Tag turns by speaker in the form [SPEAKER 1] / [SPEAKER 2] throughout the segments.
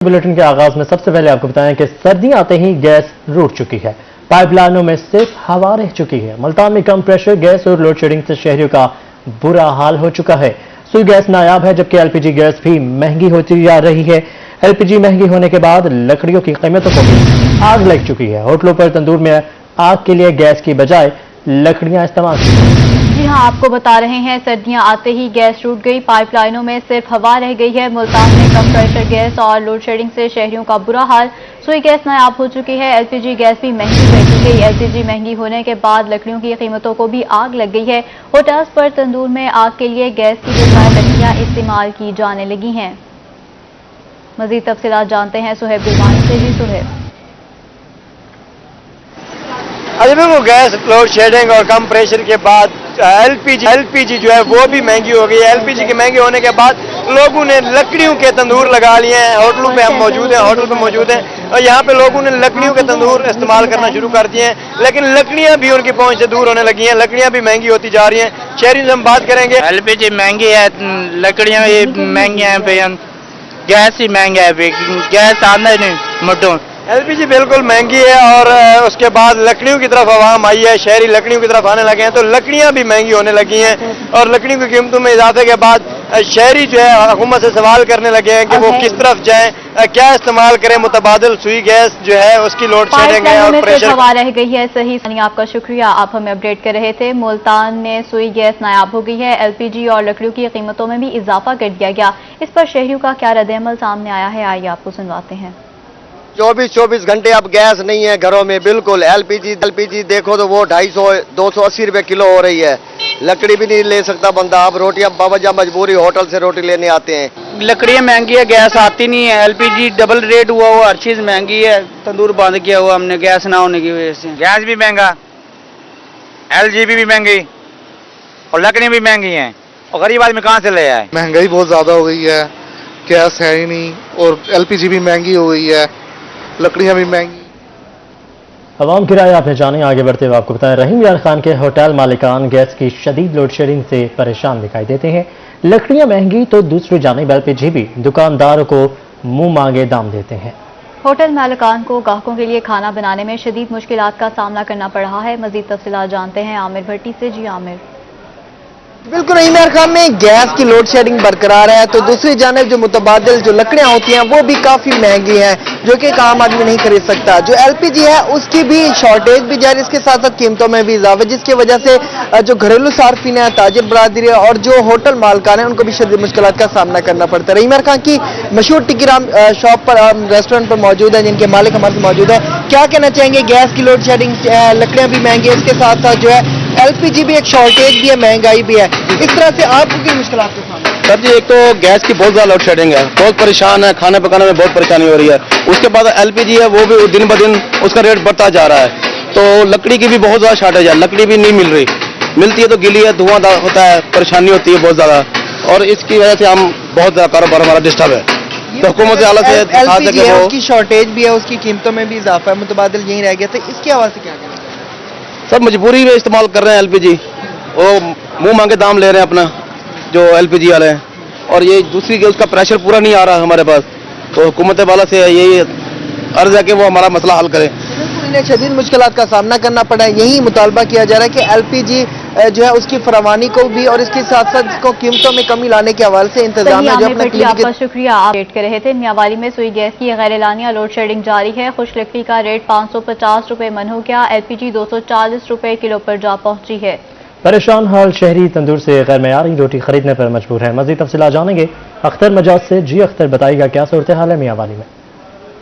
[SPEAKER 1] Bulletin के आगाज में सबसे पहले आपको बताएं कि सर्दियां आते ही गैस रुक चुकी है। पाइपलाइनों में सिर्फ हवा रह चुकी है। मुल्तान में कम प्रेशर गैस और लोड शेडिंग से शहरियों का बुरा हाल हो चुका है। सुई गैस नायाब है, जबकि एलपीजी गैस भी महंगी होती जा रही है। एलपीजी महंगी होने के बाद लकड़ियों की कीमतों को भी आग लग चुकी है। होटलों पर तंदूर में आग के लिए गैस की बजाय लकड़ियां इस्तेमाल की।
[SPEAKER 2] जी हाँ, आपको बता रहे हैं, सर्दियां आते ही गैस टूट गई, पाइपलाइनों में सिर्फ हवा रह गई है। मुल्तान में कम प्रेशर गैस और लोड शेडिंग से शहरियों का बुरा हाल। सुई गैस नायाब हो चुकी है, एलपीजी गैस भी महंगी कर गई। एलपीजी महंगी होने के बाद लकड़ियों की कीमतों को भी आग लग गई है। होटल्स पर तंदूर में आग के लिए गैस की बजाय लकड़ियां इस्तेमाल की जाने लगी हैं। मजीद तफसीलात जानते हैं सुहेब गुलवानी से। जी सुहेब।
[SPEAKER 3] अभी वो गैस लोड शेडिंग और कम प्रेशर के बाद एलपीजी जो है वो भी महंगी हो गई है। एलपीजी के महंगे होने के बाद लोगों ने लकड़ियों के तंदूर लगा लिए हैं। होटलों पे हम मौजूद हैं, होटल पे मौजूद हैं और यहाँ पे लोगों ने लकड़ियों के तंदूर इस्तेमाल करना शुरू कर दिए हैं। लेकिन लकड़ियाँ भी उनकी पहुँच से दूर होने लगी हैं, लकड़ियाँ भी महंगी होती जा रही हैं। शहरी से हम बात करेंगे।
[SPEAKER 4] एलपीजी महंगी है, लकड़ियाँ भी महंगी हैं, गैस ही महंगा है, गैस आना नहीं मोटो।
[SPEAKER 3] एलपीजी बिल्कुल महंगी है और उसके बाद लकड़ियों की तरफ आवाम आई है, शहरी लकड़ियों की तरफ आने लगे हैं, तो लकड़ियां भी महंगी होने लगी हैं और लकड़ियों की कीमतों में इजाफे के बाद शहरी जो है हुकूमत से सवाल करने लगे हैं कि वो किस तरफ जाएं, क्या इस्तेमाल करें। मुतबादिल सुई गैस जो है उसकी लोड शेडिंग है और प्रेशर
[SPEAKER 2] हवा रह गई है। सही सनी, आपका शुक्रिया, आप हमें अपडेट कर रहे थे। मुल्तान में सुई गैस नायाब हो गई है, एलपीजी और लकड़ियों की कीमतों में भी इजाफा कर दिया गया। इस पर शहरियों का क्या रद्द-ए-अमल सामने आया है, आइए आपको सुनवाते हैं।
[SPEAKER 5] 24 घंटे अब गैस नहीं है घरों में। बिल्कुल एलपीजी देखो तो वो 250 280 रुपए किलो हो रही है। लकड़ी भी नहीं ले सकता बंदा। अब रोटियां बावजह मजबूरी होटल से रोटी लेने आते हैं।
[SPEAKER 4] लकड़ियाँ महंगी है, गैस आती नहीं है। एलपीजी डबल रेट हुआ, हर चीज महंगी है। तंदूर बंद किया हुआ हमने गैस ना होने की वजह से।
[SPEAKER 6] गैस भी महंगा, एलजीबी भी महंगी और लकड़ियाँ भी महंगी हैं और गरीब आदमी कहाँ से ले आए।
[SPEAKER 7] महंगाई बहुत ज्यादा हो गई है, गैस है ही नहीं और एलपीजी भी महंगी हो गई है, लकड़ियां भी महंगी।
[SPEAKER 1] अवाम की राय आपने जाने। आगे बढ़ते हुए आपको बताएं, रहीम यार खान के होटल मालिकान गैस की शदीद लोड शेडिंग से परेशान दिखाई देते हैं। लकड़ियां महंगी तो दूसरी जानिब एलपीजी भी दुकानदारों को मुंह मांगे दाम देते हैं।
[SPEAKER 2] होटल मालिकान को ग्राहकों के लिए खाना बनाने में शदीद मुश्किलात का सामना करना पड़ रहा है। मजीद तफसीलात जानते हैं आमिर भट्टी से। जी आमिर।
[SPEAKER 5] बिल्कुल रहीम यार खान में गैस की लोड शेडिंग बरकरार है, तो दूसरी जानिब जो मुतबादिल जो लकड़ियां होती हैं वो भी काफी महंगी हैं, जो कि एक आम आदमी नहीं खरीद सकता। जो एलपीजी है उसकी भी शॉर्टेज भी जारी, इसके साथ साथ कीमतों में भी इजाफा, जिसकी वजह से जो घरेलू सार्फिन है, ताजिर बरादरी है और जो होटल मालकान है उनको भी शदीद मुश्किलात का सामना करना पड़ता है। रहीम यार खान की मशहूर टिक्की राम शॉप पर रेस्टोरेंट पर मौजूद है, जिनके मालिक हमारे से मौजूद है। क्या कहना चाहेंगे? गैस की लोड शेडिंग, लकड़ियां भी महंगी है, इसके साथ साथ जो है एलपीजी भी एक शॉर्टेज भी है, महंगाई भी है, इस तरह से आपको की मुश्किलात के सामने?
[SPEAKER 8] सर जी, एक तो गैस की बहुत ज्यादा लोड शेडिंग है, बहुत परेशान है, खाना पकाने में बहुत परेशानी हो रही है। उसके बाद एलपीजी है वो भी दिन ब दिन उसका रेट बढ़ता जा रहा है। तो लकड़ी की भी बहुत ज्यादा शॉर्टेज है, लकड़ी भी नहीं मिल रही, मिलती है तो गिली है, धुआं होता है, परेशानी होती है बहुत ज्यादा और इसकी वजह से हम बहुत ज्यादा कारोबार हमारा डिस्टर्ब है। तो हुकूमत आला से
[SPEAKER 5] उसकी शॉर्टेज भी है, उसकी कीमतों में भी इजाफा है, मुतबादिल यही रह गया था, इसके हवाले से क्या कहना?
[SPEAKER 8] सब मजबूरी में इस्तेमाल कर रहे हैं एलपीजी, वो मुंह मांगे दाम ले रहे हैं अपना जो एलपीजी वाले हैं और ये दूसरी के उसका प्रेशर पूरा नहीं आ रहा हमारे पास। तो हुकूमत वाला से यही अर्ज है कि वो हमारा मसला हल करे।
[SPEAKER 5] इन्हें शदीद मुश्किलात का सामना करना पड़ा है, यही मुतालबा किया जा रहा है कि एलपीजी जो है उसकी फरावानी को भी और इसके साथ साथ इसको कीमतों में कमी लाने के हवाले से इंतजाम है।
[SPEAKER 2] आपका शुक्रिया, आप अपडेट कर रहे थे। मियांवाली में सुई गैस की गैर एलानिया लोड शेडिंग जारी है। खुश लकड़ी का रेट 550 रुपए मन हो गया, एलपीजी 240 रुपए किलो पर जा पहुंची है।
[SPEAKER 1] परेशान हाल शहरी तंदूर से गैर मयारी रोटी खरीदने पर मजबूर है। मजीद तफसीलात जानेंगे अख्तर मजाज से। जी अख्तर, बताइएगा क्या सूरत हाल है मियांवाली में?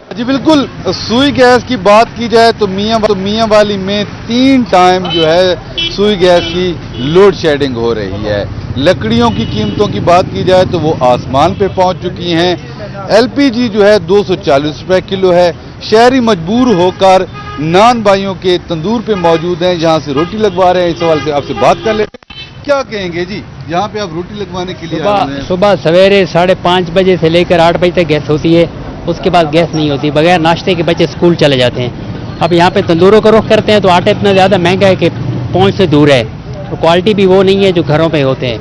[SPEAKER 9] जी बिल्कुल, सुई गैस की बात की जाए तो मियांवाली में 3 टाइम जो है सुई गैस की लोड शेडिंग हो रही है। लकड़ियों की कीमतों की बात की जाए तो वो आसमान पे पहुंच चुकी हैं। एलपीजी जो है 240 रुपए किलो है। शहरी मजबूर होकर नान भाइयों के तंदूर पे मौजूद हैं, जहां से रोटी लगवा रहे हैं। इस सवाल से आपसे बात कर लेते हैं, क्या कहेंगे जी? यहाँ पे आप रोटी लगवाने के लिए
[SPEAKER 10] सुबह सवेरे 5:30 बजे से लेकर 8 बजे तक गैस होती है, उसके बाद गैस नहीं होती। बगैर नाश्ते के बच्चे स्कूल चले जाते हैं। अब यहाँ पे तंदूरों का रुख करते हैं तो आटा इतना ज़्यादा महंगा है कि पहुँच से दूर है, तो क्वालिटी भी वो नहीं है जो घरों पे होते हैं।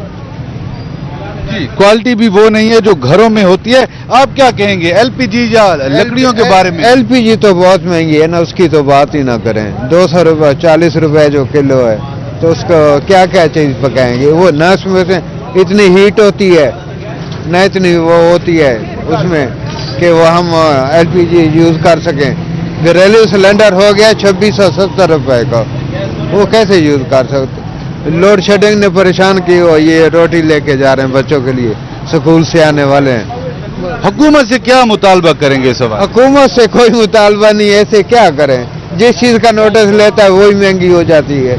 [SPEAKER 9] जी, क्वालिटी भी वो नहीं है जो घरों में होती है। आप क्या कहेंगे एलपीजी या लकड़ियों के बारे में?
[SPEAKER 11] एलपीजी तो बहुत महंगी है ना, उसकी तो बात ही ना करें। 200 रुपये 40 रुपए जो किलो है, तो उसको क्या क्या चीज पकाएंगे? वो न उसमें से इतनी हीट होती है न इतनी वो होती है उसमें कि वो हम एलपीजी यूज कर सकें। घरेलू सिलेंडर हो गया 2670 रुपए का, वो कैसे यूज कर सकते? लोड शेडिंग ने परेशान की हो, ये रोटी लेके जा रहे हैं बच्चों के लिए, स्कूल से आने वाले हैं।
[SPEAKER 9] हुकूमत से क्या मुतालबा करेंगे इस वक्त?
[SPEAKER 11] हुकूमत से कोई मुतालबा नहीं, ऐसे क्या करें? जिस चीज का नोटिस लेता है वही महंगी हो जाती है।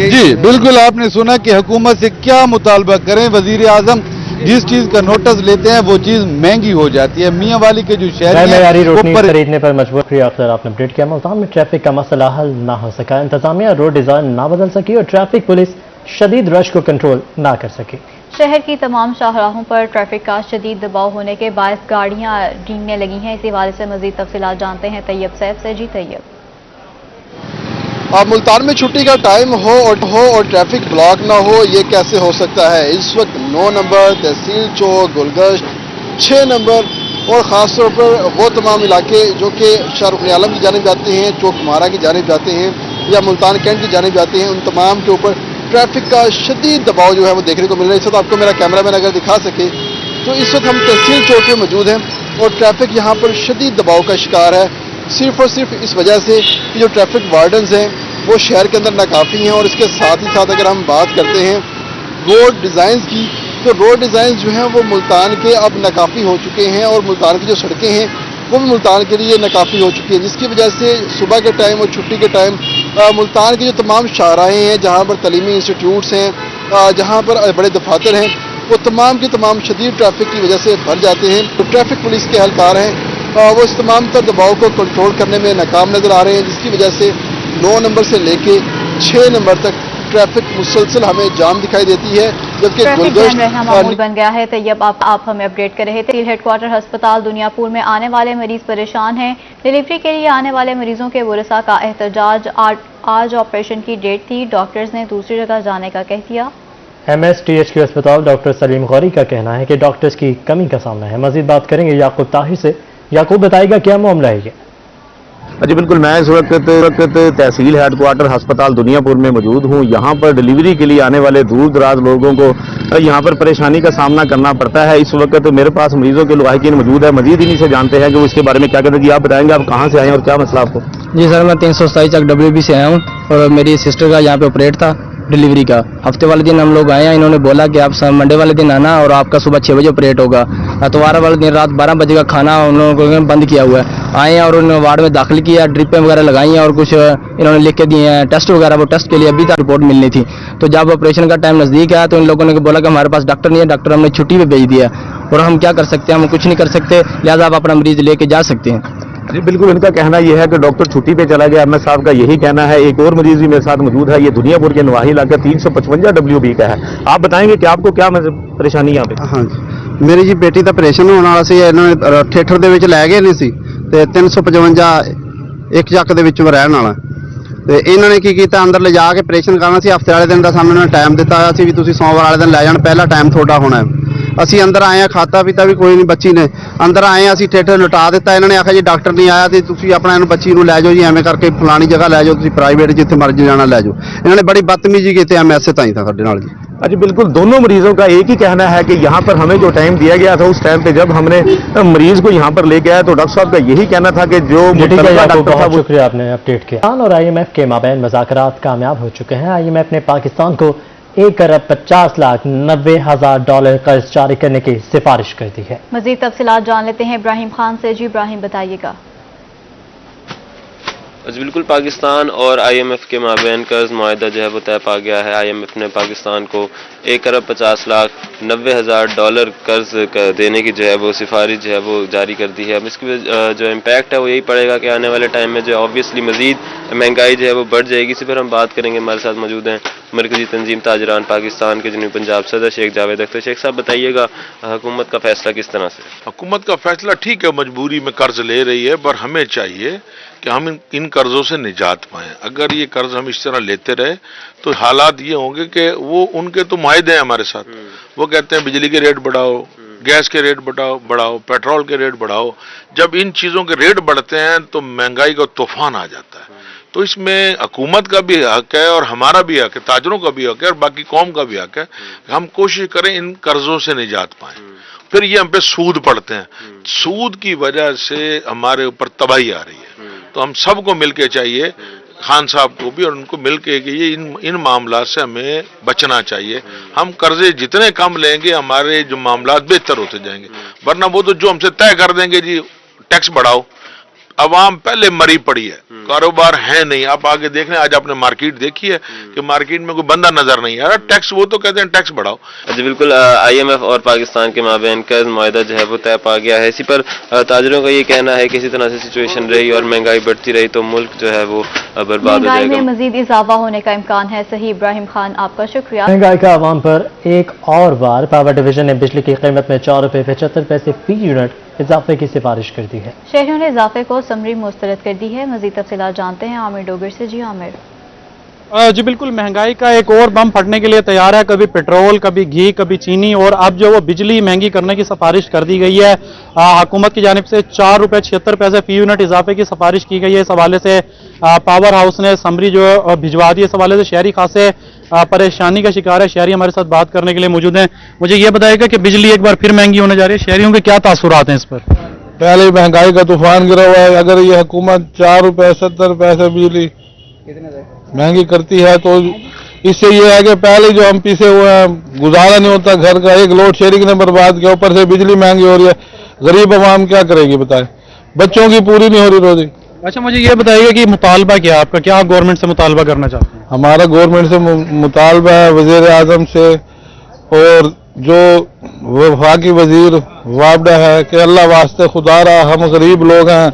[SPEAKER 9] जी बिल्कुल, आपने सुना कि हुकूमत से क्या मुतालबा करें। वजीर आजम जिस चीज का नोटिस लेते हैं वो चीज महंगी हो जाती है। मियाँ वाली के जो शहर
[SPEAKER 1] रोशनी खरीदने पर मजबूर हुई। अक्सर आपने अपडेट किया, मुल्तान में ट्रैफिक का मसला हल ना हो सका, इंतजामिया रोड डिजाइन ना बदल सकी और ट्रैफिक पुलिस शदीद रश को कंट्रोल ना कर सकी।
[SPEAKER 2] शहर की तमाम शाहराहों पर ट्रैफिक का शदीद दबाव होने के बायस गाड़ियां रींगने लगी हैं। इसी हवाले से मजीद तफसीलात जानते हैं तैयब सैफ से। जी तैयब,
[SPEAKER 12] मुल्तान में छुट्टी का टाइम हो और ट्रैफिक ब्लॉक ना हो, ये कैसे हो सकता है? इस वक्त 9 नंबर, तहसील चौक, गुलगश्त, 6 नंबर और ख़ास तौर पर वो तमाम इलाके जो कि शाहरुख आलम की जानिब जाते हैं, चौक मारा की जानिब जाते हैं या मुल्तान कैंट की जानिब जाते हैं, उन तमाम के ऊपर ट्रैफिक का शदीद दबाव जो है वो देखने को मिल रहा है। इस वक्त आपको मेरा कैमरामैन अगर दिखा सके तो इस वक्त हम तहसील चौक पे मौजूद हैं और ट्रैफिक यहाँ पर शदीद दबाव का शिकार है, सिर्फ और सिर्फ इस वजह से कि जो ट्रैफिक वार्डन्स हैं वो शहर के अंदर नाकाफ़ी हैं। और इसके साथ ही साथ अगर हम बात करते हैं रोड डिज़ाइंस की, तो रोड डिज़ाइन जो हैं वो मुल्तान के अब नाकाफ़ी हो चुके हैं और मुल्तान की जो सड़कें हैं वो भी मुल्तान के लिए नाकाफ़ी हो चुकी है, जिसकी वजह से सुबह के टाइम और छुट्टी के टाइम मुल्तान की जो तमाम शाहराहें हैं जहाँ पर तलीमी इंस्टीट्यूट्स हैं, जहाँ पर बड़े दफातर हैं, वो तमाम के तमाम शदीद ट्रैफिक की वजह से भर जाते हैं। तो ट्रैफिक पुलिस के एहलकार हैं वो इस तमाम तर दबाव को कंट्रोल करने में नाकाम नज़र आ रहे हैं, जिसकी वजह से 9 नंबर से लेके 6 नंबर तक ट्रैफिक मुसलसल हमें जाम दिखाई देती है, जबकि
[SPEAKER 2] मामूल बन गया है। तैयब, आप हमें अपडेट कर रहे थे। हेडक्वार्टर अस्पताल दुनियापुर में आने वाले मरीज परेशान हैं। डिलीवरी के लिए आने वाले मरीजों के वरसा का एहतजाज। आज ऑपरेशन की डेट थी, डॉक्टर्स ने दूसरी जगह जाने का कह दिया।
[SPEAKER 1] MSTHQ अस्पताल डॉक्टर सलीम गौरी का कहना है कि डॉक्टर्स की कमी का सामना है। मजीद बात करेंगे याकूब ताहिर से। याकूब, बताएगा क्या मामला है ये?
[SPEAKER 8] जी बिल्कुल, मैं इस वक्त तहसील हेडक्वार्टर अस्पताल दुनियापुर में मौजूद हूँ। यहाँ पर डिलीवरी के लिए आने वाले दूर दराज लोगों को यहाँ पर परेशानी का सामना करना पड़ता है। इस वक्त मेरे पास मरीजों के लवाहिकीन मौजूद है, मजीद इन्हीं से जानते हैं कि वो इसके बारे में क्या कहते हैं। जी आप बताएंगे, आप कहाँ से आए हैं और क्या मसला आपको?
[SPEAKER 10] जी सर, मैं 327 चक WB से आया हूँ और मेरी सिस्टर का यहाँ पे ऑपरेट था डिलीवरी का। हफ्ते वाले दिन हम लोग आए हैं, इन्होंने बोला कि आप मंडे वाले दिन आना और आपका सुबह 6 बजे ऑपरेट होगा। इतवार वाले दिन रात 12 बजे का खाना उन लोगों ने बंद किया हुआ है। आए हैं और उन्होंने वार्ड में दाखिल किया, ड्रिपें वगैरह लगाई हैं और कुछ इन्होंने लिख के दिए हैं टेस्ट वगैरह। वो टेस्ट के लिए अभी तक रिपोर्ट मिलनी थी, तो जब ऑपरेशन का टाइम नज़दीक आया तो इन लोगों ने बोला कि हमारे पास डॉक्टर नहीं है, डॉक्टर हमने छुट्टी पे भेज दिया और हम क्या कर सकते हैं, हम कुछ नहीं कर सकते, लिहाजा आप अपना मरीज लेके जा सकते हैं।
[SPEAKER 8] जी बिल्कुल, इनका कहना यह है कि डॉक्टर छुट्टी पे चला गया। MS साहब का यही कहना है। एक और मरीज भी मेरे साथ मौजूद है, ये दुनियापुर के नवाही इलाका 355 WB का है। आप बताएंगे कि आपको क्या परेशानी यहाँ पे?
[SPEAKER 11] हाँ जी, मेरी जी बेटी ਦਾ ਆਪਰੇਸ਼ਨ ਹੋਣ ਵਾਲਾ ਸੀ, ਇਹਨਾਂ ਨੇ ਥੀਏਟਰ ਦੇ ਵਿੱਚ ਲੈ ਗਏ ਨਹੀਂ ਸੀ ਤੇ 355 ਇੱਕ ਚੱਕ ਦੇ ਵਿੱਚ ਰਹਿਣ ਵਾਲਾ ਤੇ ਇਹਨਾਂ ਨੇ ਕੀ ਕੀਤਾ, ਅੰਦਰ ਲਿਜਾ ਕੇ ਆਪਰੇਸ਼ਨ ਕਰਨਾ ਸੀ। ਹਫਤੇ ਵਾਲੇ ਦਿਨ ਦਾ ਸਾਨੂੰ ਇਹਨਾਂ ਨੇ ਟਾਈਮ ਦਿੱਤਾ ਹੋਇਆ ਸੀ ਵੀ ਤੁਸੀਂ ਸੋਮਵਾਰ ਵਾਲੇ ਦਿਨ ਲੈ ਜਾਣ, ਪਹਿਲਾ ਟਾਈਮ ਤੁਹਾਡਾ ਹੋਣਾ ਹੈ। ਅਸੀਂ ਅੰਦਰ ਆਏ ਆ, ਖਾਤਾ ਪੀਤਾ ਵੀ ਕੋਈ ਨਹੀਂ, ਬੱਚੀ ਨੇ ਅੰਦਰ ਆਏ ਆ, ਅਸੀਂ ਥੀਏਟਰ ਲਟਾ ਦਿੱਤਾ। ਇਹਨਾਂ ਨੇ ਆਖਿਆ ਜੀ ਡਾਕਟਰ ਨਹੀਂ ਆਇਆ ਤੇ ਤੁਸੀਂ ਆਪਣਾ ਇਹਨੂੰ ਬੱਚੀ ਨੂੰ ਲੈ ਜਾਓ ਜੀ, ਐਵੇਂ ਕਰਕੇ ਫਲਾਣੀ ਜਗ੍ਹਾ ਲੈ ਜਾਓ, ਤੁਸੀਂ ਪ੍ਰਾਈਵੇਟ ਜਿੱਥੇ ਮਰਜ਼ੀ ਜਾਣਾ ਲੈ ਜਾਓ। ਇਹਨਾਂ ਨੇ बड़ी बदतमीजी की MS ताई था ਸਾਡੇ ਨਾਲ जी।
[SPEAKER 8] जी बिल्कुल, दोनों मरीजों का एक ही कहना है कि यहाँ पर हमें जो टाइम दिया गया था उस टाइम पे जब हमने मरीज को यहाँ पर लेके आया तो डॉक्टर साहब का यही कहना था कि जो
[SPEAKER 1] बहुत शुक्रिया आपने अपडेट किया। और IMF के माबैन मुज़ाकरात कामयाब हो चुके हैं। IMF ने पाकिस्तान को $1,50,90,000 कर्ज जारी करने की सिफारिश कर दी है।
[SPEAKER 2] मजीद तफसीलात जान लेते हैं इब्राहिम खान से। जी इब्राहिम, बताइएगा।
[SPEAKER 13] बिल्कुल, पाकिस्तान और IMF के माबैन कर्ज मुआहदा जो है वो तय पा गया है। IMF ने पाकिस्तान को $1,50,90,000 कर्ज देने की जो है वो सिफारिश जो है वो जारी कर दी है। अब इसकी जो इम्पैक्ट है वो यही पड़ेगा कि आने वाले टाइम में जो ऑब्वियसली मजीद महंगाई जो है वो बढ़ जाएगी। इसी पर हम बात करेंगे। हमारे साथ मौजूद हैं मरकजी तंजीम ताजरान पाकिस्तान के जनूबी पंजाब सदर शेख जावेद अख्तर। शेख साहब, बताइएगा हुकूमत का फैसला किस तरह से?
[SPEAKER 14] हुकूमत का फैसला ठीक है, मजबूरी में कर्ज ले रही है, पर हमें चाहिए कि हम इन कर्जों से निजात पाएं। अगर ये कर्ज हम इस तरह लेते रहे तो हालात ये होंगे कि वो उनके तो मुआहदे हैं हमारे साथ, वो कहते हैं बिजली के रेट बढ़ाओ, गैस के रेट बढ़ाओ, पेट्रोल के रेट बढ़ाओ। जब इन चीज़ों के रेट बढ़ते हैं तो महंगाई का तूफान आ जाता है। तो इसमें हुकूमत का भी हक है और हमारा भी हक है, ताजरों का भी हक है और बाकी कौम का भी हक है। हम कोशिश करें इन कर्जों से निजात पाएं। फिर ये हम पे सूद पड़ते हैं, सूद की वजह से हमारे ऊपर तबाही आ रही है। तो हम सबको मिलके चाहिए, खान साहब को भी और उनको मिलके कि ये इन मामला से हमें बचना चाहिए। हम कर्जे जितने कम लेंगे हमारे जो मामला बेहतर होते जाएंगे, वरना वो तो जो हमसे तय कर देंगे जी टैक्स बढ़ाओ, अवाम पहले मरी पड़ी है, कारोबार है नहीं। आप आगे देख रहे हैं, आज आपने मार्केट देखी है कि मार्केट में कोई बंदा नजर नहीं आ रहा। टैक्स वो तो कहते हैं टैक्स बढ़ाओ।
[SPEAKER 13] जी बिल्कुल, IMF और पाकिस्तान के माबैन कर्ज मुआहदा जो है वो तय पा गया है। इसी पर ताजरों का ये कहना है कि इसी तरह से सिचुएशन रही और महंगाई बढ़ती रही तो मुल्क जो है वो बर्बाद हो
[SPEAKER 2] महंगाई
[SPEAKER 13] जाएगा।
[SPEAKER 2] में मजीद इजाफा होने का इम्कान है। सही इब्राहिम खान, आपका शुक्रिया।
[SPEAKER 1] महंगाई का आवाम पर एक और बार पावर डिवीजन ने बिजली की कीमत में 4 रुपये 75 पैसे फी यूनिट इजाफे की सिफारिश कर दी है।
[SPEAKER 2] शहरियों ने इजाफे को समरी मुस्तरद कर दी है। मजीद तफसीलात जानते हैं आमिर डोगर से। जी आमिर।
[SPEAKER 15] जी बिल्कुल, महंगाई का एक और बम फटने के लिए तैयार है। कभी पेट्रोल, कभी घी, कभी चीनी और अब जो वो बिजली महंगी करने की सिफारिश कर दी गई है। हुकूमत की जानिब से 4 रुपये 76 पैसे फी यूनिट इजाफे की सिफारिश की गई है। इस हवाले से पावर हाउस ने समरी जो भिजवा दी है। इस हवाले से शहरी खासे परेशानी का शिकार है। शहरी हमारे साथ बात करने के लिए मौजूद हैं। मुझे ये बताएगा कि बिजली एक बार फिर महंगी होने जा रही है, शहरियों के क्या तासुरात हैं इस पर?
[SPEAKER 16] पहले महंगाई का तूफान गिरा हुआ है। अगर ये हुकूमत 4 रुपये 70 पैसे बिजली महंगी करती है तो इससे ये है कि पहले जो हम पीछे हुए हैं, गुजारा नहीं होता घर का। एक लोड शेयरिंग ने बर्बाद किया, ऊपर से बिजली महंगी हो रही है। गरीब आवाम क्या करेगी बताएं, बच्चों की पूरी नहीं हो रही रोजी।
[SPEAKER 15] अच्छा, मुझे ये बताइएगा कि मुतालबा क्या है आपका, क्या गवर्नमेंट से मुतालबा करना चाहते हैं?
[SPEAKER 16] हमारा गवर्नमेंट से मुतालबा है वजीर आजम से और जो वफाकी वजीर वाबडा है कि अल्लाह वास्ते खुदा रहा, हम गरीब लोग हैं,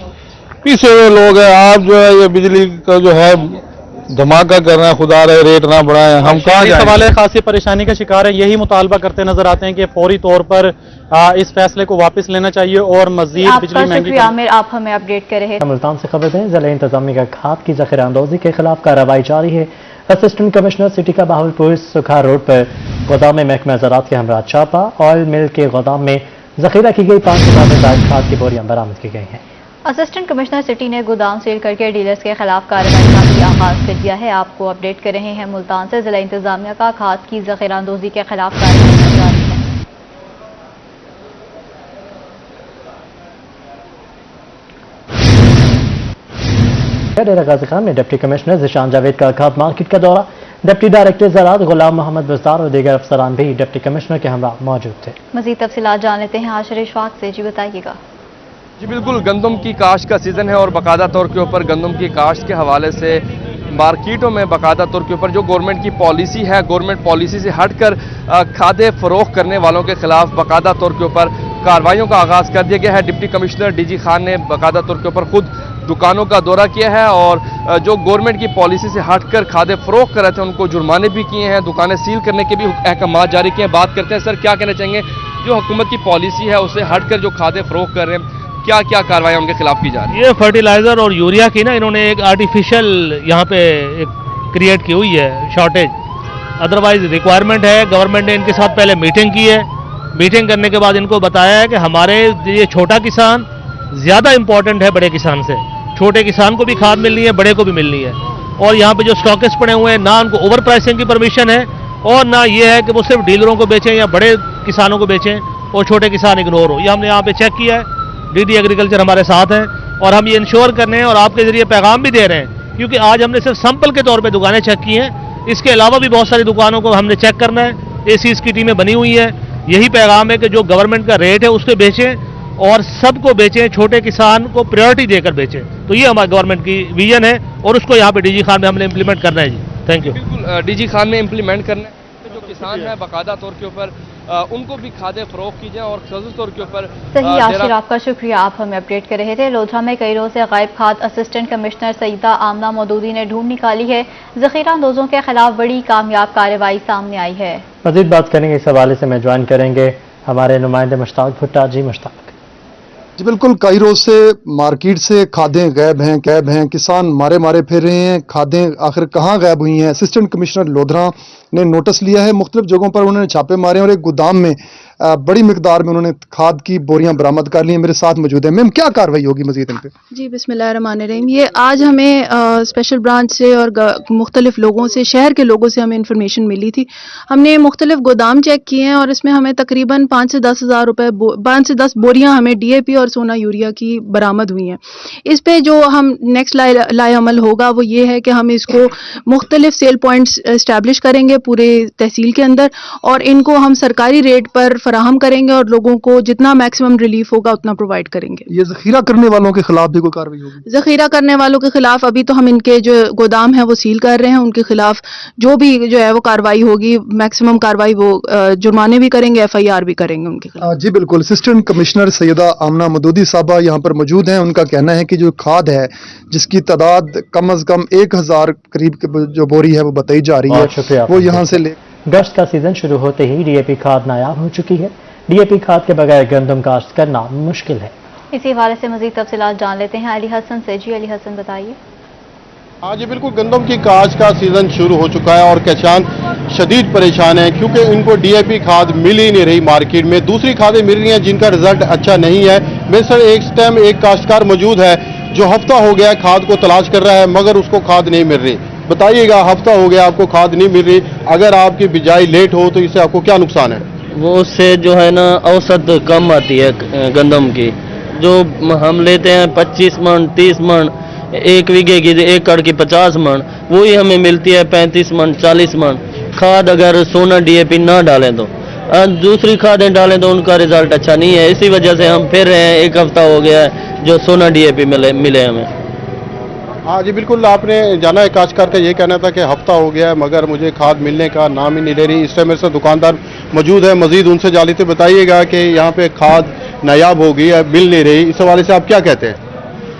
[SPEAKER 16] पीछे हुए लोग हैं, आप जो है ये बिजली का जो है धमाका कर रहे हैं, खुदा रहे रेट ना बढ़ाएं। हम कहाँ जाएं?
[SPEAKER 15] सवाल खासी परेशानी का शिकार है, यही मुतालबा करते नजर आते हैं कि फौरी तौर पर इस फैसले को वापस लेना चाहिए और मजीद बिजली महंगी।
[SPEAKER 2] आमिर, आप हमें अपडेट कर रहे थे।
[SPEAKER 1] मुल्तान से खबर दें, जिला इंतजामिया का खाद की ज़ख़ीरा अंदोज़ी के खिलाफ कार्रवाई जारी है। असिस्टेंट कमिश्नर सिटी का बहावलपुर सुखा रोड पर गोदाम में महकमा ज़राअत के हमरा छापा। ऑयल मिल के गोदाम में ज़ख़ीरा की गई 5,000 से ज़ायद खाद की बोरियां बरामद की गई हैं।
[SPEAKER 2] असिस्टेंट कमिश्नर सिटी ने गोदाम सील करके डीलर्स के खिलाफ कार्रवाई का भी आगाज कर दिया है। आपको अपडेट कर रहे हैं मुल्तान से। जिला इंतजामिया का खाद की ज़ख़ीरा अंदोज़ी के खिलाफ कार्रवाई जारी है।
[SPEAKER 1] डेरा गाजी खान में डिप्टी कमिश्नर ज़िशान जावेद का खाद मार्केट का दौरा। डिप्टी डायरेक्टर ज़राअत गुलाम मोहम्मद बज़दार और दीगर अफसरान भी डिप्टी कमिश्नर के हमरा मौजूद थे।
[SPEAKER 2] मज़ीद तफसीलात जान लेते हैं आशिर इशफाक से। जी बताइएगा।
[SPEAKER 17] जी बिल्कुल, गंदम की काश्त का सीज़न है और बाकायदा तौर के ऊपर गंदम की काश्त के हवाले से मार्केटों में बाकायदा तौर के ऊपर जो गवर्नमेंट की पॉलिसी है, गवर्नमेंट पॉलिसी से हटकर खादे फरोख्त करने वालों के खिलाफ बाकायदा तौर के ऊपर कार्रवाइयों का आगाज़ कर दिया गया है। डिप्टी कमिश्नर DG खान ने बाकायदा तौर के ऊपर खुद दुकानों का दौरा किया है और जो गवर्नमेंट की पॉलिसी से हटकर खादे फरोख्त कर रहे थे उनको जुर्माने भी किए हैं, दुकानें सील करने के भी अहकाम जारी किए हैं। बात करते हैं सर, क्या कहना चाहेंगे जो हुकूमत की पॉलिसी है उससे हटकर जो खादे फरोख्त कर रहे हैं, क्या क्या कार्रवाई उनके खिलाफ की जा रही है?
[SPEAKER 18] ये फर्टिलाइजर और यूरिया की ना इन्होंने एक आर्टिफिशियल यहाँ पे एक क्रिएट की हुई है शॉर्टेज। अदरवाइज रिक्वायरमेंट है। गवर्नमेंट ने इनके साथ पहले मीटिंग की है। मीटिंग करने के बाद इनको बताया है कि हमारे ये छोटा किसान ज़्यादा इंपॉर्टेंट है बड़े किसान से। छोटे किसान को भी खाद मिलनी है, बड़े को भी मिलनी है। और यहाँ पे जो स्टॉकिस्ट पड़े हुए हैं, ना उनको ओवर प्राइसिंग की परमिशन है और ना ये है कि वो सिर्फ डीलरों को बेचें या बड़े किसानों को बेचें और छोटे किसान इग्नोर हो। ये हमने यहाँ पे चेक किया है। DD एग्रीकल्चर हमारे साथ हैं और हम ये इंश्योर करने हैं और आपके जरिए पैगाम भी दे रहे हैं, क्योंकि आज हमने सिर्फ सैंपल के तौर पे दुकानें चेक की हैं। इसके अलावा भी बहुत सारी दुकानों को हमने चेक करना है। ACs की टीमें बनी हुई है। यही पैगाम है कि जो गवर्नमेंट का रेट है उसको बेचें और सबको बेचें, छोटे किसान को प्रायोरिटी देकर बेचें। तो ये हमारे गवर्नमेंट की विजन है और उसको यहाँ पे DG खान में हमने इम्प्लीमेंट करना है। जी थैंक यू।
[SPEAKER 17] बिल्कुल, DG खान में इम्प्लीमेंट करना है। जो किसान है बाकायदा तौर के ऊपर उनको भी खादे फरोख्त की जाए और खास तौर के ऊपर।
[SPEAKER 2] सही आशिर, आपका शुक्रिया, आप हमें अपडेट कर रहे थे। लोधा में कई रोज से गायब खाद असिस्टेंट कमिश्नर सईदा आमना मौदूदी ने ढूंढ निकाली है। ज़ख़ीरा अंदोजों के खिलाफ बड़ी कामयाब कार्रवाई सामने आई है।
[SPEAKER 1] मजीद बात करेंगे इस हवाले से। मैं ज्वाइन करेंगे हमारे नुमाइंदे मुश्ताक भुट्टा। जी मुश्ताक।
[SPEAKER 12] जी बिल्कुल, कई रोज से मार्केट से खादें गायब हैं, किसान मारे मारे फिर रहे हैं। खादें आखिर कहाँ गायब हुई हैं? असिस्टेंट कमिश्नर लोधरा ने नोटिस लिया है, मुख्तलिफ जगहों पर उन्होंने छापे मारे और एक गोदाम में बड़ी मिकदार में उन्होंने खाद की बोरियां बरामद कर ली हैं। मेरे साथ मौजूद है। मैम, क्या कार्रवाई होगी मजीद इन पे?
[SPEAKER 19] जी बिस्मिल्लाहिर्रहमानिर्रहीम। ये आज हमें स्पेशल ब्रांच से और मुख्तलिफ लोगों से, शहर के लोगों से हमें इन्फॉर्मेशन मिली थी। हमने मुख्तलिफ गोदाम चेक किए हैं और इसमें हमें तकरीबन 5 से 10 हज़ार रुपये 5 से 10 बोरियां हमें DAP और सोना यूरिया की बरामद हुई हैं। इस पे जो हम नेक्स्ट लाए अमल होगा वो ये है कि हम इसको मुख्तलिफ सेल पॉइंट्स इस्टेब्लिश करेंगे पूरे तहसील के अंदर और इनको हम सरकारी रेट पर फराहम करेंगे और लोगों को जितना मैक्सिमम रिलीफ होगा उतना प्रोवाइड करेंगे।
[SPEAKER 12] ये जखीरा करने वालों के खिलाफ भी कोई कार्रवाई होगी?
[SPEAKER 19] जखीरा करने वालों के खिलाफ अभी तो हम इनके जो गोदाम है वो सील कर रहे हैं, उनके खिलाफ जो भी जो है वो कार्रवाई होगी, मैक्सिमम कार्रवाई वो जुर्माने भी करेंगे, FIR भी करेंगे उनके खिलाफ।
[SPEAKER 12] जी बिल्कुल, असिस्टेंट कमिश्नर सैयदा आमना मदूदी साहबा यहाँ पर मौजूद हैं। उनका कहना है कि जो खाद है जिसकी तादाद कम अज कम 1000 करीब जो बोरी है वो बताई जा रही है, वो यहाँ से ले।
[SPEAKER 1] गश्त का सीजन शुरू होते ही DAP खाद नायाब हो चुकी है। DAP खाद के बगैर गंदम काश्त करना मुश्किल है।
[SPEAKER 2] इसी हवाले से मजीद तफसीलात जान लेते हैं अली हसन से। जी अली हसन, बताइए।
[SPEAKER 20] हाँ जी बिल्कुल, गंदम की काश्त का सीजन शुरू हो चुका है और किसान शदीद परेशान है क्योंकि इनको DAP खाद मिल ही नहीं रही मार्केट में। दूसरी खादें मिल रही हैं जिनका रिजल्ट अच्छा नहीं है। मेरे साथ एक टाइम एक काश्तकार मौजूद है जो हफ्ता हो गया खाद को तलाश कर रहा है मगर उसको खाद नहीं मिल रही। बताइएगा, हफ्ता हो गया आपको खाद नहीं मिल रही, अगर आपकी बिजाई लेट हो तो इससे आपको क्या नुकसान है?
[SPEAKER 21] वो उससे जो है ना औसत कम आती है गंदम की, जो हम लेते हैं 25 मन 30 मन, एक बीघे की एकड़ की 50 मन, वही हमें मिलती है 35 मन 40 मन। खाद अगर सोना DAP ना डालें तो दूसरी खादें डालें तो उनका रिजल्ट अच्छा नहीं है। इसी वजह से हम फिर रहे हैं, एक हफ्ता हो गया है जो सोना DAP मिले हमें।
[SPEAKER 20] हाँ जी बिल्कुल, आपने जाना है काश्तकार का ये कहना था कि हफ्ता हो गया है मगर मुझे खाद मिलने का नाम ही नहीं ले रही। इस टाइम मेरे साथ दुकानदार मौजूद है, मजीद उनसे जाली से बताइएगा कि यहाँ पे खाद नायाब हो गई है, मिल नहीं रही। इस हवाले से आप क्या कहते हैं?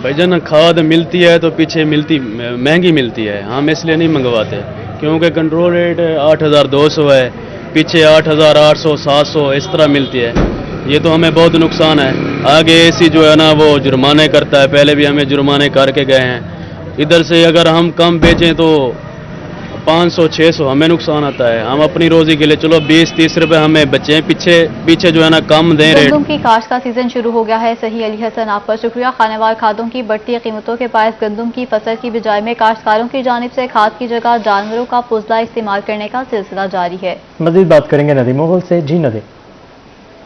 [SPEAKER 22] भाईजान, खाद मिलती है तो पीछे महंगी मिलती है, हम इसलिए नहीं मंगवाते क्योंकि कंट्रोल रेट 8200 है, पीछे 8800 700 इस तरह मिलती है। ये तो हमें बहुत नुकसान है। आगे AC जो है ना वो जुर्माने करता है, पहले भी हमें जुर्माने करके गए हैं। इधर से अगर हम कम बेचें तो 500-600 हमें नुकसान आता है। हम अपनी रोजी के लिए चलो 20-30 रुपए हमें बचे, पीछे जो है ना कम दें रेट।
[SPEAKER 2] गंदम की काश्त का सीजन शुरू हो गया है। सही अली हसन, आपका शुक्रिया। खानेवार खादों की बढ़ती कीमतों के बायस गंदम की फसल की बिजाई में काश्तकारों की जानिब से खाद की जगह जानवरों का पुजला इस्तेमाल करने का सिलसिला जारी है।
[SPEAKER 1] मजीद बात करेंगे नदीम मुगल से। जी नदीम।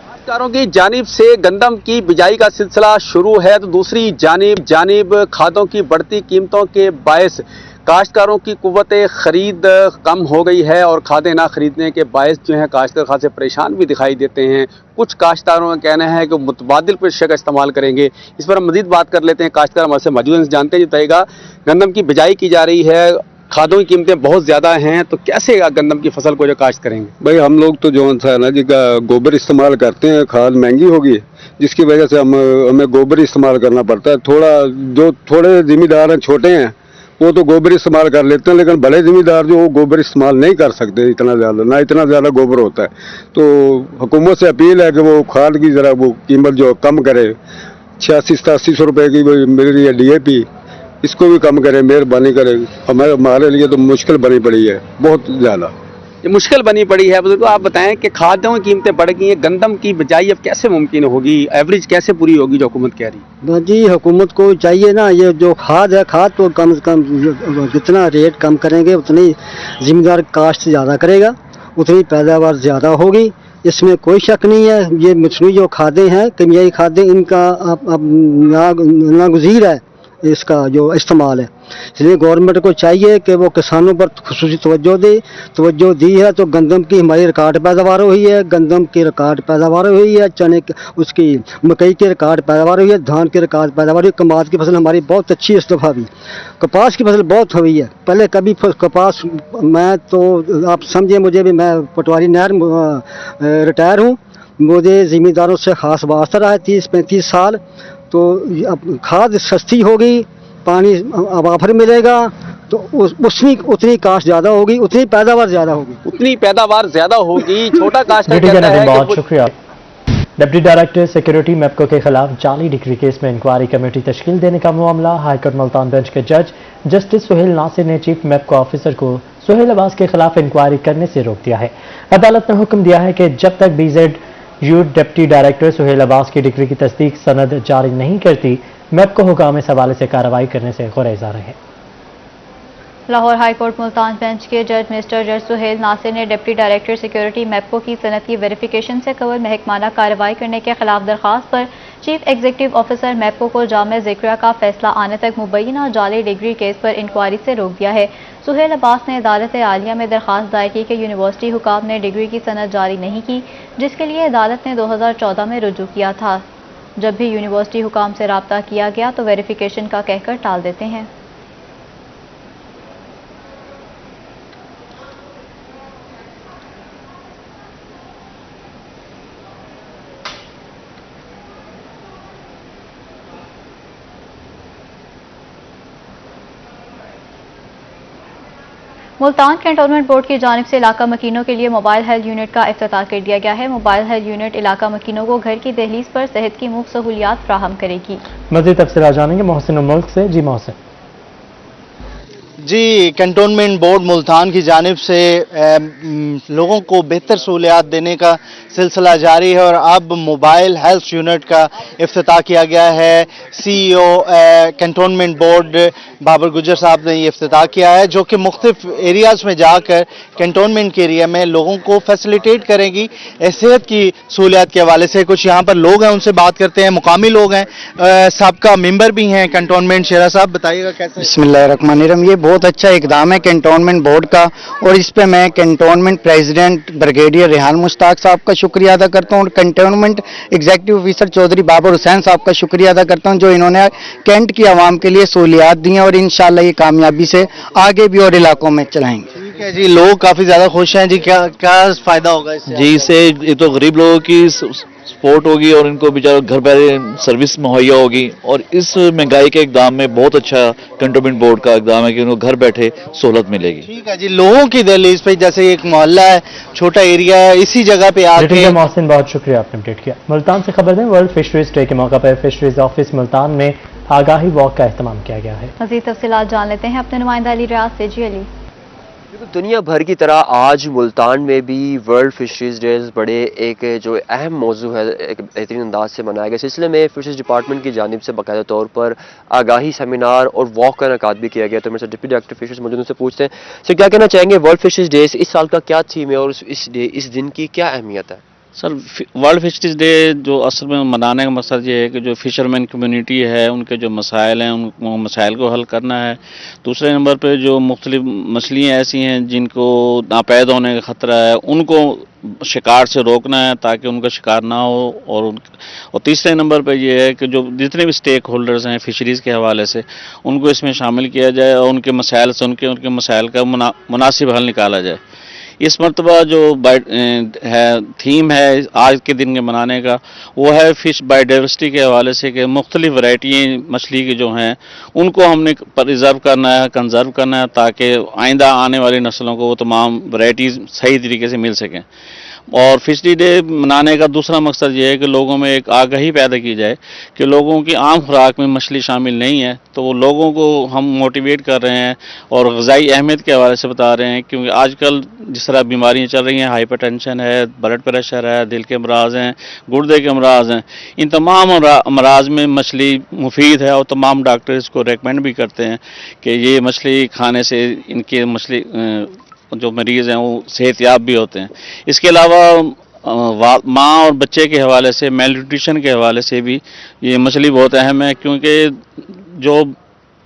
[SPEAKER 23] काश्तकारों की जानिब से गंदम की बिजाई का सिलसिला शुरू है तो दूसरी जानिब खादों की बढ़ती कीमतों के बायस काश्तकारों की कुव्वत खरीद कम हो गई है और खादें ना खरीदने के बायस जो है काश्तकार खासे परेशान भी दिखाई देते हैं। कुछ काश्तकारों का कहना है कि मुतबादिल पेशे का इस्तेमाल करेंगे। इस पर हम मजीद बात कर लेते हैं। काश्तकार हमारे से मौजूद हैं, जानते हैं बताइएगा, गंदम की बिजाई की जा रही है, खादों की कीमतें बहुत ज़्यादा हैं तो कैसे गंदम की फसल को जो काश्त करेंगे?
[SPEAKER 24] भाई हम लोग तो जो है ना जी गोबर इस्तेमाल करते हैं, खाद महंगी होगी जिसकी वजह से हमें गोबर इस्तेमाल करना पड़ता है। जो थोड़े जिम्मेदार हैं, छोटे हैं, वो तो गोबर इस्तेमाल कर लेते हैं, लेकिन बड़े जिम्मेदार जो वो गोबर इस्तेमाल नहीं कर सकते इतना ज़्यादा गोबर होता है। तो हुकूमत से अपील है कि वो खाद की ज़रा वो कीमत जो कम करे, 8600-8700 रुपये की मिल रही है DAP, इसको भी कम करे, मेहरबानी करे। हमारे लिए तो मुश्किल बनी पड़ी है बहुत ज़्यादा।
[SPEAKER 23] ये मुश्किल बनी पड़ी है। बुजुर्गो, आप बताएं कि खादों की कीमतें बढ़ गई हैं, गंदम की बिजाई अब कैसे मुमकिन होगी, एवरेज कैसे पूरी होगी जो हुकूमत कह रही है?
[SPEAKER 25] जी हुकूमत को चाहिए ना, ये जो खाद है, खाद तो कम से कम जितना रेट कम करेंगे उतनी जिम्मेदार काश्त ज़्यादा करेगा, उतनी पैदावार ज़्यादा होगी, इसमें कोई शक नहीं है। ये मछली जो खादें हैं, केमियाई खादें, इनका अब नागुज़ीर है इसका जो इस्तेमाल है। इसलिए गवर्नमेंट को चाहिए कि वो किसानों पर खुसूसी तवज्जो दी है। तो गंदम की हमारी रिकॉर्ड पैदावार हुई है, गंदम की रिकॉर्ड पैदावार हुई है, चने उसकी मकई की रिकॉर्ड पैदावार हुई है, धान की रिकॉर्ड पैदावार हुई, कपास की फसल हमारी बहुत अच्छी इस दफ़ा भी कपास की फसल बहुत हुई है। पहले कभी कपास, मैं तो आप समझे मुझे भी, मैं पटवारी नहर रिटायर हूँ, मुझे ज़मींदारों से ख़ास वास्ता रहा है 30-35 साल। तो अब खाद सस्ती होगी, पानी अवाफर मिलेगा तो उतनी काश्त ज़्यादा होगी, उतनी पैदावार ज़्यादा होगी।
[SPEAKER 23] छोटा काश्तकार
[SPEAKER 1] बहुत शुक्रिया। डिप्टी डायरेक्टर सिक्योरिटी मैपको के खिलाफ जाली डिग्री केस में इंक्वायरी कमेटी तश्कील देने का मामला हाईकोर्ट मुल्तान बेंच के जज जस्टिस सुहेल नासिर ने चीफ मैपको ऑफिसर को सुहेल अब्बास के खिलाफ इंक्वायरी करने से रोक दिया है। अदालत ने हुक्म दिया है कि जब तक BZU deputy director Suhail Abbas की डिग्री की तस्दीक सनद जारी नहीं करती, मैपको हुकाम इस हवाले से कार्रवाई करने से गुरेज आ रहे हैं।
[SPEAKER 2] Lahore high court Multan bench के जज मिस्टर जज सुहेल नासिर ने डिप्टी डायरेक्टर सिक्योरिटी मैपको की सनद की वेरिफिकेशन से कबल महकमाना कार्रवाई करने के खिलाफ दरखास्त पर चीफ एग्जीक्यूटिव ऑफिसर मैपको को जामे ज़िक्रिया का फैसला आने तक मुबैना जाली डिग्री केस पर इंक्वायरी से रोक दिया है। सुहेल अब्बास ने अदालत आलिया में दरखास्त दायर की कि यूनिवर्सिटी हुकाम ने डिग्री की सनद जारी नहीं की, जिसके लिए अदालत ने 2014 में रुजू किया था। जब भी यूनिवर्सिटी हुकाम से राब्ता किया गया तो वेरिफिकेशन का कहकर टाल देते हैं। मुल्तान कैंटोनमेंट बोर्ड की जानिब से इलाका मकीनों के लिए मोबाइल हेल्थ यूनिट का इफ्तिताह कर दिया गया है। मोबाइल हेल्थ यूनिट इलाका मकीनों को घर की दहलीज पर सेहत की मुफ्त सहूलियात फ्राहम करेगी।
[SPEAKER 1] मज़ीद तफसीलात जानेंगे मोहसिन मुल्क से। जी मोहसिन।
[SPEAKER 3] जी, कैंटोनमेंट बोर्ड मुल्तान की जानिब से लोगों को बेहतर सहूलियात देने का सिलसिला जारी है और अब मोबाइल हेल्थ यूनिट का इफ्तिताह किया गया है। CEO कैंटोनमेंट बोर्ड बाबर गुजर साहब ने ये इफ्तिताह किया है, जो कि मुख्तलिफ एरियाज़ में जाकर कैंटोनमेंट के एरिया में लोगों को फैसिलिटेट करेगी सेहत की सहूलियात के हवाले से। कुछ यहाँ पर लोग हैं, उनसे बात करते हैं। मुकामी लोग हैं, सबका मेंबर भी हैं कैंटोनमेंट। शेरा साहब बताइएगा कैसे?
[SPEAKER 25] बिस्मिल्लाहिर्रहमानिर्रहीम। ये बहुत अच्छा इकदाम है कैंटोनमेंट बोर्ड का और इस पे मैं cantonment president brigadier Rehan Mushtaq साहब का शुक्रिया अदा करता हूँ और cantonment executive officer Chaudhry Babar Hussain साहब का शुक्रिया अदा करता हूँ, जो इन्होंने कैंट की आवाम के लिए सहूलियात दी हैं और इंशाल्लाह ये कामयाबी से आगे भी और इलाकों में चलाएंगे।
[SPEAKER 3] ठीक है जी, लोग काफी ज्यादा खुश हैं जी। क्या क्या फायदा होगा इससे?
[SPEAKER 4] जी, इससे ये तो गरीब लोगों की सपोर्ट होगी और इनको बेचारों घर बैठे सर्विस मुहैया होगी और इस महंगाई के इकदाम में बहुत अच्छा कैंटोनमेंट बोर्ड का इकदाम है कि उनको घर बैठे सहूलत मिलेगी।
[SPEAKER 3] ठीक है जी, लोगों की दहलीज पे जैसे एक मोहल्ला है, छोटा एरिया है, इसी जगह पे आके।
[SPEAKER 1] मोहसिन, बहुत शुक्रिया आपने अपडेट किया। मुल्तान से खबर दें, वर्ल्ड फिशरीज डे के मौका पर फिशरीज ऑफिस मुल्तान में आगाही वॉक का एहतमाम किया गया है।
[SPEAKER 2] मज़ीद तफसीलात जान लेते हैं अपने नुमाइंदा अली रियाज से। जी अली।
[SPEAKER 5] दुनिया भर की तरह आज मुल्तान में भी वर्ल्ड फिशरीज डे बड़े एक जो अहम मौजू है एक बेहतरीन अंदाज से मनाया गया। सिलसिले में फिशरीज डिपार्टमेंट की जानिब से बाकायदा तौर पर आगाही सेमिनार और वॉक का इनेकाद भी किया गया। तो मेरे साथ डिप्टी डायरेक्टर फिशरीज मौजूद उनसे पूछते हैं, सर क्या कहना चाहेंगे वर्ल्ड फिशरीज डे इस साल का क्या थीम है और इस दिन की क्या अहमियत है?
[SPEAKER 22] सर, वर्ल्ड फिशरीज डे जो असल में मनाने का मकसद ये है कि जो फिशरमैन कम्युनिटी है उनके जो मसाइल हैं उन मसाइल को हल करना है। दूसरे नंबर पे जो मुख्तलिफ मछलियाँ ऐसी हैं जिनको नापैद होने का ख़तरा है उनको शिकार से रोकना है ताकि उनका शिकार ना हो। और तीसरे नंबर पे ये है कि जो जितने भी स्टेक होल्डर्स हैं फिशरीज़ के हवाले से उनको इसमें शामिल किया जाए और उनके मसाइल सुन के उनके मसाइल का मुनासिब हल निकाला जाए। इस मरतबा जो है थीम है आज के दिन के मनाने का वो है फिश बायोडाइवर्सिटी के हवाले से कि मुख्तलिफ वैरायटी मछली की जो हैं उनको हमने प्रिजर्व करना है, कंजर्व करना है ताकि आइंदा आने वाली नस्लों को वो तमाम वैरायटीज़ सही तरीके से मिल सकें। और फिशरी डे मनाने का दूसरा मकसद ये है कि लोगों में एक आगाही पैदा की जाए कि लोगों की आम खुराक में मछली शामिल नहीं है, तो वो लोगों को हम मोटिवेट कर रहे हैं और ग़िज़ाई अहमियत के हवाले से बता रहे हैं। क्योंकि आजकल जिस तरह बीमारियाँ चल रही हैं, हाइपरटेंशन है, ब्लड प्रेशर है, दिल के अमराज हैं, गुर्दे के अमराज हैं, इन तमाम अमराज में मछली मुफीद है और तमाम डॉक्टर इसको रेकमेंड भी करते हैं कि ये मछली खाने से इनके मछली जो मरीज़ हैं वो सेहतयाब भी होते हैं। इसके अलावा माँ और बच्चे के हवाले से मेल न्यूट्रिशन के हवाले से भी ये मछली बहुत अहम है, क्योंकि जो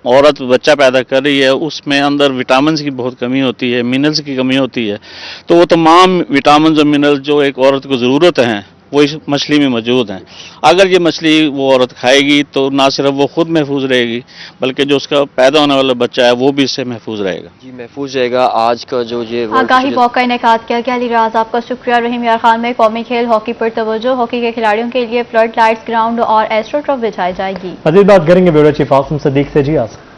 [SPEAKER 22] औरत बच्चा पैदा कर रही है उसमें अंदर विटामिन्स की बहुत कमी होती है, मिनरल्स की कमी होती है। तो वो तमाम विटामिन्स और मिनरल्स जो एक औरत को ज़रूरत हैं वो इस मछली में मौजूद हैं। अगर ये मछली वो औरत खाएगी तो ना सिर्फ वो खुद महफूज रहेगी बल्कि जो उसका पैदा होने वाला बच्चा है वो भी इससे महफूज रहेगा।
[SPEAKER 5] जी, महफूज रहेगा। आज का जो ये
[SPEAKER 2] आगाही वॉक का इनेकाद किया गया। अली राज, आपका शुक्रिया। रहीम यार खान में कौमी खेल हॉकी पर तवज्जो, हॉकी के खिलाड़ियों के लिए फ्लड लाइट्स ग्राउंड और एस्ट्रोट्रॉफ बिछाई जाएगी।
[SPEAKER 1] मज़ीद बात करेंगे ब्यूरो चीफ आसिम सदीक से। जी आसिम।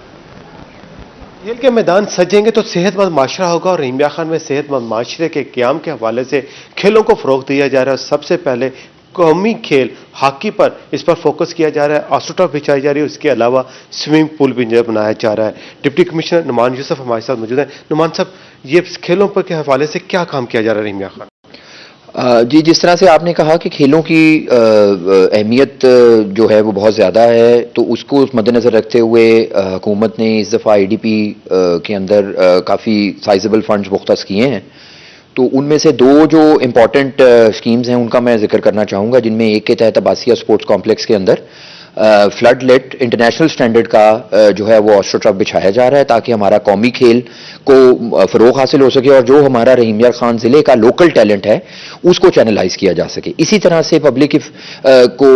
[SPEAKER 20] खेल के मैदान सजेंगे तो सेहतमंद माशरा होगा और रहीम यार खान में सेहतमंद माशरे के क़याम के हवाले से खेलों को फ़रोग़ दिया जा रहा है। सबसे पहले
[SPEAKER 6] कौमी खेल हॉकी पर इस पर फोकस किया जा रहा है, ऑस्ट्रोटर्फ बिछाई जा रही है, उसके अलावा स्विमिंग पूल भी जो है बनाया जा रहा है। डिप्टी कमिश्नर नुमान यूसुफ हमारे साथ मौजूद हैं। नुमान साहब, ये खेलों पर के हवाले से क्या काम किया जा रहा है रहीम मियां खान?
[SPEAKER 7] जी, जिस तरह से आपने कहा कि खेलों की अहमियत जो है वो बहुत ज़्यादा है, तो उसको मद्देनज़र रखते हुए हुकूमत ने इस दफ़ा आईडीपी के अंदर काफ़ी साइजेबल फंड्स मुख्तस किए हैं। तो उनमें से दो जो इम्पॉर्टेंट स्कीम्स हैं उनका मैं जिक्र करना चाहूँगा, जिनमें एक के तहत अब्बासिया स्पोर्ट्स कॉम्प्लेक्स के अंदर फ्लड लेट इंटरनेशनल स्टैंडर्ड का जो है वो ऑस्ट्रोटर्फ बिछाया जा रहा है, ताकि हमारा कौमी खेल को फ़रोग हासिल हो सके और जो हमारा रहीम यार खान ज़िले का लोकल टैलेंट है उसको चैनलाइज किया जा सके। इसी तरह से पब्लिक को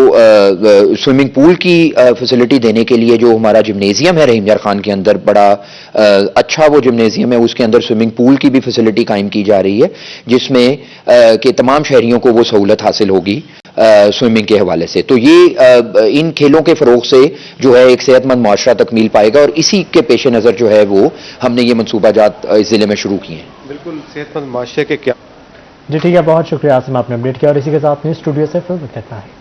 [SPEAKER 7] स्विमिंग पूल की फैसिलिटी देने के लिए जो हमारा जिम्नेजियम है रहीम यार खान के अंदर, बड़ा अच्छा वो जिम्नेजियम है, उसके अंदर स्विमिंग पूल की भी फैसिलिटी कायम की जा रही है, जिसमें कि तमाम शहरियों को वो सहूलत हासिल होगी स्विमिंग के हवाले से। तो ये इन खेलों के फ़रोग से जो है एक सेहतमंद माशरा तक मिल पाएगा, और इसी के पेश नज़र जो है वो हमने ये मनसूबाजात इस ज़िले में शुरू किए हैं।
[SPEAKER 6] बिल्कुल, सेहतमंद माशरे के क्या।
[SPEAKER 1] जी ठीक है, बहुत शुक्रिया आसिम, आपने अपडेट किया, और इसी के साथ न्यूज़ स्टूडियो से फिर इतना है।